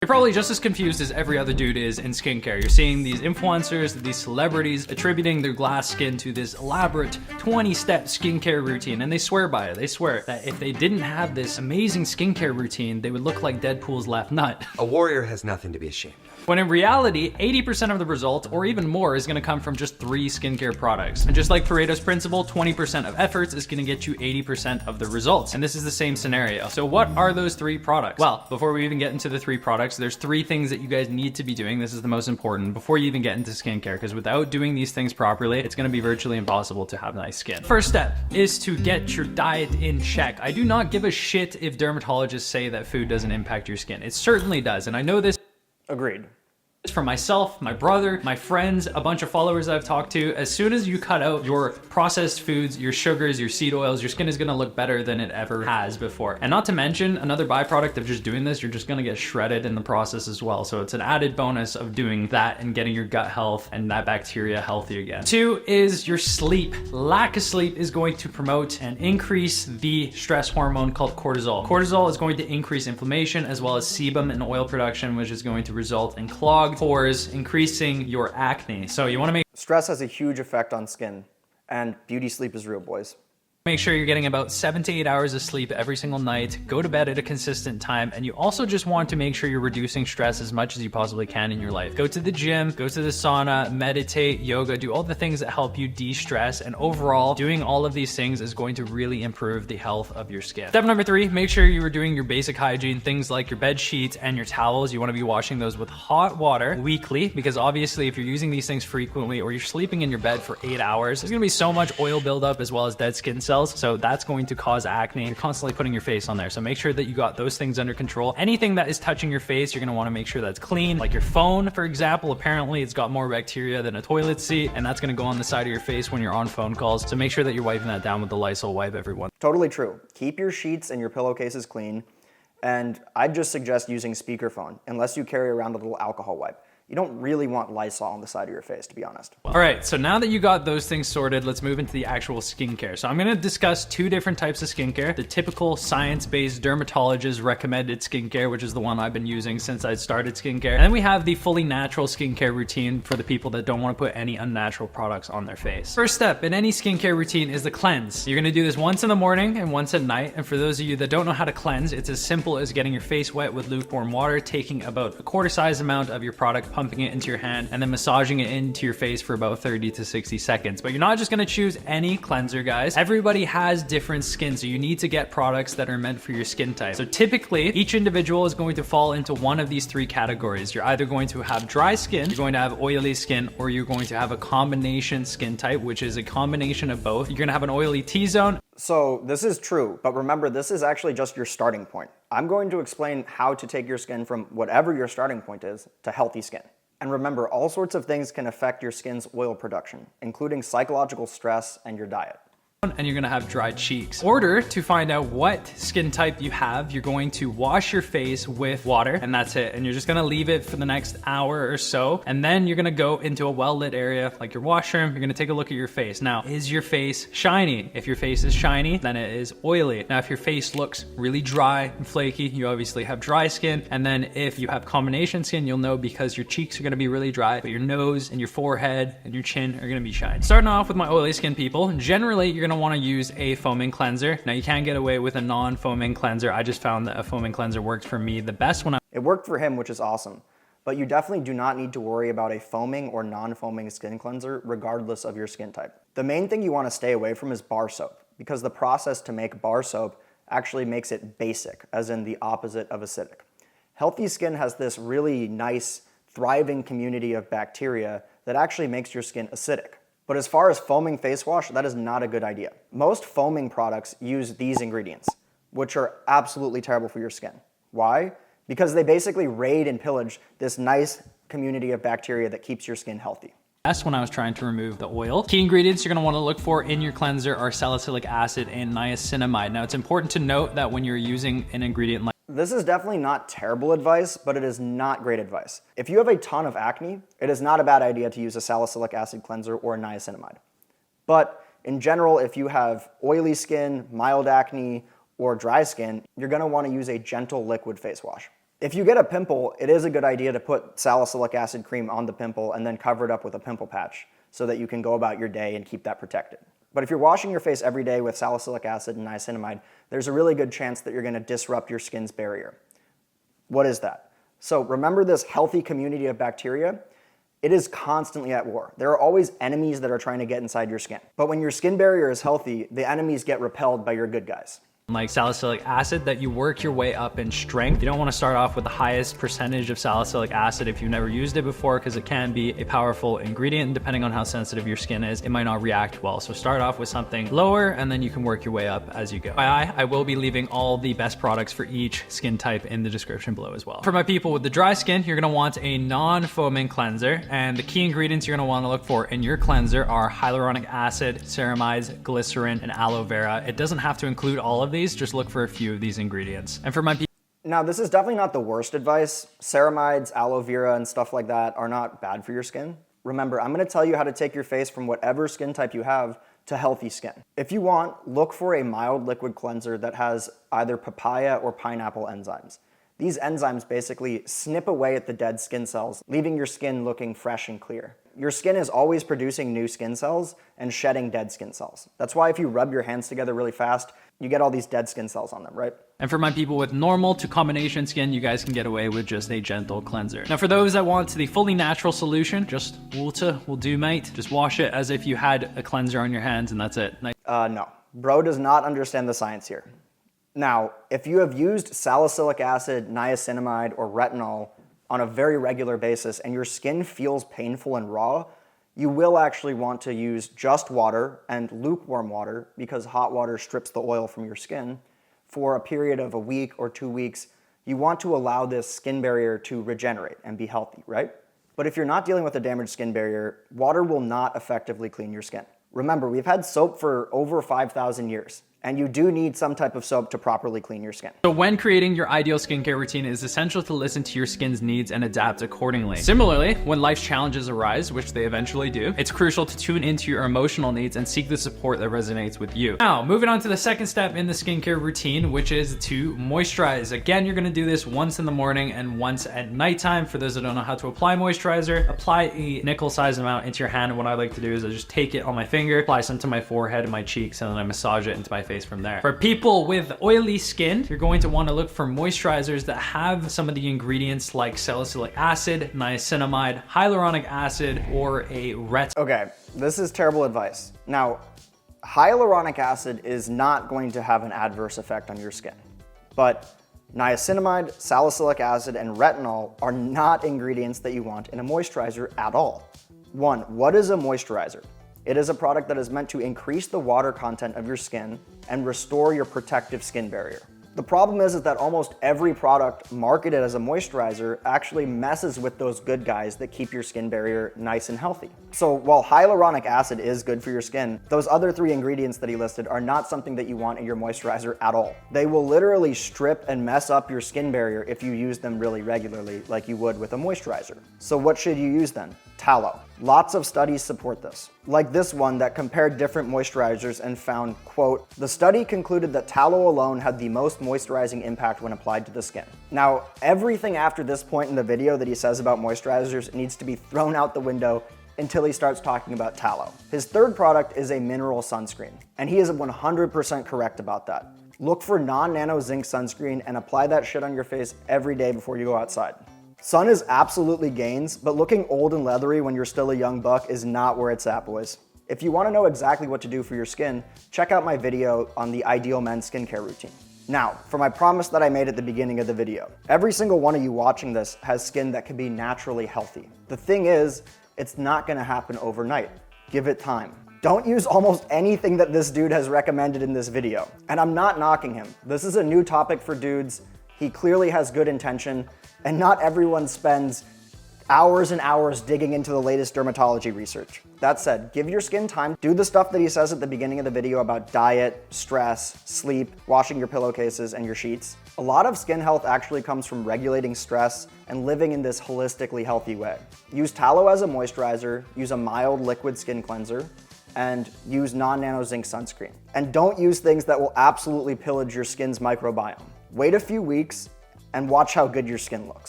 You're probably just as confused as every other dude is in skincare. You're seeing these influencers, these celebrities attributing their glass skin to this elaborate 20-step skincare routine, and they swear by it. They swear that if they didn't have this amazing skincare routine, they would look like Deadpool's left nut. A warrior has nothing to be ashamed of. When in reality, 80% of the result, or even more, is gonna come from just 3 skincare products. And just like Pareto's principle, 20% of efforts is gonna get you 80% of the results. And this is the same scenario. So what are those 3 products? Well, before we even get into the 3 products, there's 3 things that you guys need to be doing. This is the most important before you even get into skincare, because without doing these things properly, it's gonna be virtually impossible to have nice skin. First step is to get your diet in check. I do not give a shit if dermatologists say that food doesn't impact your skin. It certainly does, and I know this. Agreed. From myself, my brother, my friends, a bunch of followers I've talked to, as soon as you cut out your processed foods, your sugars, your seed oils, your skin is gonna look better than it ever has before. And not to mention, another byproduct of just doing this, you're just gonna get shredded in the process as well. So it's an added bonus of doing that and getting your gut health and that bacteria healthy again. 2 is your sleep. Lack of sleep is going to promote and increase the stress hormone called cortisol. Cortisol is going to increase inflammation as well as sebum and oil production, which is going to result in clogged pores, increasing your acne. So you wanna Stress has a huge effect on skin, and beauty sleep is real, boys. make sure you're getting about 7 to 8 hours of sleep every single night. Go to bed at a consistent time, and you also just want to make sure you're reducing stress as much as you possibly can in your life. Go to the gym, go to the sauna, meditate, yoga, do all the things that help you de-stress, and overall, doing all of these things is going to really improve the health of your skin. Step number 3, make sure you are doing your basic hygiene, things like your bed sheets and your towels. You wanna be washing those with hot water weekly, because obviously if you're using these things frequently or you're sleeping in your bed for 8 hours, there's gonna be so much oil buildup as well as dead skin cells. So that's going to cause acne. You're constantly putting your face on there. So make sure that you got those things under control. Anything that is touching your face, you're gonna wanna make sure that's clean. Like your phone, for example, apparently it's got more bacteria than a toilet seat, and that's gonna go on the side of your face when you're on phone calls. So make sure that you're wiping that down with the Lysol wipe, everyone. Totally true. Keep your sheets and your pillowcases clean, and I'd just suggest using speakerphone, unless you carry around a little alcohol wipe. You don't really want Lysol on the side of your face, to be honest. All right, so now that you got those things sorted, let's move into the actual skincare. So I'm gonna discuss 2 different types of skincare. The typical science-based dermatologist recommended skincare, which is the one I've been using since I started skincare. And then we have the fully natural skincare routine for the people that don't wanna put any unnatural products on their face. First step in any skincare routine is the cleanse. You're gonna do this once in the morning and once at night. And for those of you that don't know how to cleanse, it's as simple as getting your face wet with lukewarm water, taking about a quarter size amount of your product, pumping it into your hand, and then massaging it into your face for about 30 to 60 seconds. But you're not just gonna choose any cleanser, guys. Everybody has different skin, so you need to get products that are meant for your skin type. So typically, each individual is going to fall into one of these 3 categories. You're either going to have dry skin, you're going to have oily skin, or you're going to have a combination skin type, which is a combination of both. You're gonna have an oily T-zone. So this is true, but remember, this is actually just your starting point. I'm going to explain how to take your skin from whatever your starting point is to healthy skin. And remember, all sorts of things can affect your skin's oil production, including psychological stress and your diet. And you're gonna have dry cheeks. In order to find out what skin type you have, you're going to wash your face with water, and that's it. And you're just gonna leave it for the next hour or so. And then you're gonna go into a well-lit area like your washroom. You're gonna take a look at your face. Now, is your face shiny? If your face is shiny, then it is oily. Now, if your face looks really dry and flaky, you obviously have dry skin. And then if you have combination skin, you'll know because your cheeks are gonna be really dry, but your nose and your forehead and your chin are gonna be shiny. Starting off with my oily skin people, generally, you're gonna wanna use a foaming cleanser. Now you can get away with a non-foaming cleanser. I just found that a foaming cleanser worked for me the best when It worked for him, which is awesome. But you definitely do not need to worry about a foaming or non-foaming skin cleanser regardless of your skin type. The main thing you want to stay away from is bar soap, because the process to make bar soap actually makes it basic, as in the opposite of acidic. Healthy skin has this really nice, thriving community of bacteria that actually makes your skin acidic. But as far as foaming face wash, that is not a good idea. Most foaming products use these ingredients, which are absolutely terrible for your skin. Why? Because they basically raid and pillage this nice community of bacteria that keeps your skin healthy. That's when I was trying to remove the oil. Key ingredients you're gonna wanna look for in your cleanser are salicylic acid and niacinamide. Now it's important to note that when you're using an ingredient like This is definitely not terrible advice, but it is not great advice. If you have a ton of acne, it is not a bad idea to use a salicylic acid cleanser or niacinamide. But in general, if you have oily skin, mild acne, or dry skin, you're gonna wanna use a gentle liquid face wash. If you get a pimple, it is a good idea to put salicylic acid cream on the pimple and then cover it up with a pimple patch so that you can go about your day and keep that protected. But if you're washing your face every day with salicylic acid and niacinamide, there's a really good chance that you're going to disrupt your skin's barrier. What is that? So remember this healthy community of bacteria? It is constantly at war. There are always enemies that are trying to get inside your skin. But when your skin barrier is healthy, the enemies get repelled by your good guys. Like salicylic acid, that you work your way up in strength. You don't want to start off with the highest percentage of salicylic acid if you've never used it before, because it can be a powerful ingredient, and depending on how sensitive your skin is, it might not react well. So start off with something lower and then you can work your way up as you go. I will be leaving all the best products for each skin type in the description below as well. For my people with the dry skin, you're gonna want a non-foaming cleanser, and the key ingredients you're gonna want to look for in your cleanser are hyaluronic acid, ceramides, glycerin, and aloe vera. It doesn't have to include all of these, just look for a few of these ingredients. And for my people, now this is definitely not the worst advice. Ceramides, aloe vera, and stuff like that are not bad for your skin. Remember, I'm gonna tell you how to take your face from whatever skin type you have to healthy skin. If you want, look for a mild liquid cleanser that has either papaya or pineapple enzymes. These enzymes basically snip away at the dead skin cells, leaving your skin looking fresh and clear. Your skin is always producing new skin cells and shedding dead skin cells. That's why if you rub your hands together really fast, you get all these dead skin cells on them, right? And for my people with normal to combination skin, you guys can get away with just a gentle cleanser. Now for those that want the fully natural solution, just water will do, mate. Just wash it as if you had a cleanser on your hands and that's it. No, bro does not understand the science here. Now, if you have used salicylic acid, niacinamide, or retinol on a very regular basis and your skin feels painful and raw, you will actually want to use just water and lukewarm water, because hot water strips the oil from your skin, for a period of a week or 2 weeks. You want to allow this skin barrier to regenerate and be healthy, right? But if you're not dealing with a damaged skin barrier, water will not effectively clean your skin. Remember, we've had soap for over 5,000 years. And you do need some type of soap to properly clean your skin. So when creating your ideal skincare routine, it is essential to listen to your skin's needs and adapt accordingly. Similarly, when life's challenges arise, which they eventually do, it's crucial to tune into your emotional needs and seek the support that resonates with you. Now, moving on to the second step in the skincare routine, which is to moisturize. Again, you're gonna do this once in the morning and once at nighttime. For those that don't know how to apply moisturizer, apply a nickel-sized amount into your hand. And what I like to do is I just take it on my finger, apply some to my forehead and my cheeks, and then I massage it into my face from there. For people with oily skin, you're going to want to look for moisturizers that have some of the ingredients like salicylic acid, niacinamide, hyaluronic acid, or a Okay, this is terrible advice. Now, hyaluronic acid is not going to have an adverse effect on your skin, but niacinamide, salicylic acid, and retinol are not ingredients that you want in a moisturizer at all. One, what is a moisturizer? It is a product that is meant to increase the water content of your skin and restore your protective skin barrier. The problem is that almost every product marketed as a moisturizer actually messes with those good guys that keep your skin barrier nice and healthy. So while hyaluronic acid is good for your skin, those other 3 ingredients that he listed are not something that you want in your moisturizer at all. They will literally strip and mess up your skin barrier if you use them really regularly, like you would with a moisturizer. So what should you use then? Tallow. Lots of studies support this, like this one that compared different moisturizers and found, quote, "The study concluded that tallow alone had the most moisturizing impact when applied to the skin." Now, everything after this point in the video that he says about moisturizers needs to be thrown out the window until he starts talking about tallow. His third product is a mineral sunscreen, and he is 100% correct about that. Look for non-nano zinc sunscreen and apply that shit on your face every day before you go outside. Sun is absolutely gains, but looking old and leathery when you're still a young buck is not where it's at, boys. If you want to know exactly what to do for your skin, check out my video on the ideal men's skincare routine. Now, for my promise that I made at the beginning of the video, every single one of you watching this has skin that can be naturally healthy. The thing is, it's not going to happen overnight. Give it time. Don't use almost anything that this dude has recommended in this video. And I'm not knocking him. This is a new topic for dudes. He clearly has good intention, and not everyone spends hours and hours digging into the latest dermatology research. That said, give your skin time. Do the stuff that he says at the beginning of the video about diet, stress, sleep, washing your pillowcases and your sheets. A lot of skin health actually comes from regulating stress and living in this holistically healthy way. Use tallow as a moisturizer, use a mild liquid skin cleanser, and use non-nano zinc sunscreen. And don't use things that will absolutely pillage your skin's microbiome. Wait a few weeks, and watch how good your skin looks.